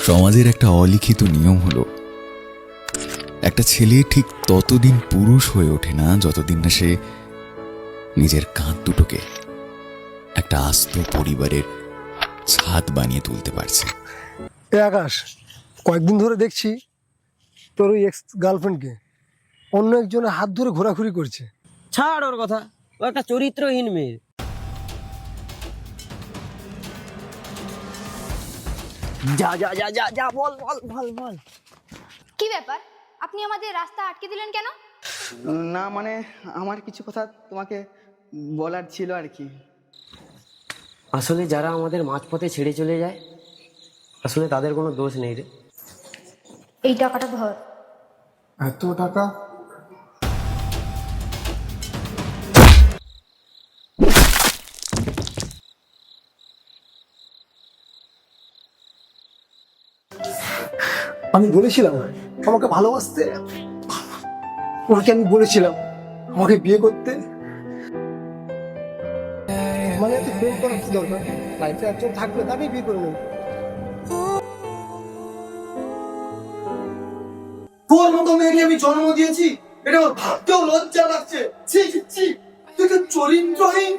সমাজের একটা অলিখিত নিয়ম হলো, একটা ছেলে ঠিক ততদিন পুরুষ হয়ে ওঠে না যতদিন না সে নিজের কাঁধ দুটোকে একটা আস্ত পরিবারের ছাদ বানিয়ে তুলতে পারছে। এ আকাশ, কয়েকদিন ধরে দেখছি তোর ওই এক্স গার্লফ্রেন্ডকে অন্য একজনের হাত ধরে ঘোরাঘুরি করছে। ছাড় ওর কথা, ও একটা চরিত্রহীন মেয়ে। যা যা যা যা যা বল বল বল বল। কি ব্যাপার, আপনি আমাদের রাস্তা আটকে দিলেন কেন? না মানে আমার কিছু কথা তোমাকে বলার ছিল আর কি। আসলে যারা আমাদের মাঝপথে ছেড়ে চলে যায়, আসলে তাদের কোনো দোষ নেই রে। এই টাকাটা ধর। এত টাকা? আমি বলেছিলাম আমাকে ভালোবাসতে, ওকে আমি বলেছিলাম আমাকে বিয়ে করতে। মানে এত প্রেম করার কি দরকার? লাইফে একজন থাকবে, তাকেই বিয়ে করে নেব। তোর মতো মেয়েকে আমি জন্ম দিয়েছি, এটা আমার ভাবতেও লজ্জা লাগছে। ছি ছি ছি, তুই তো চরিত্রহীন।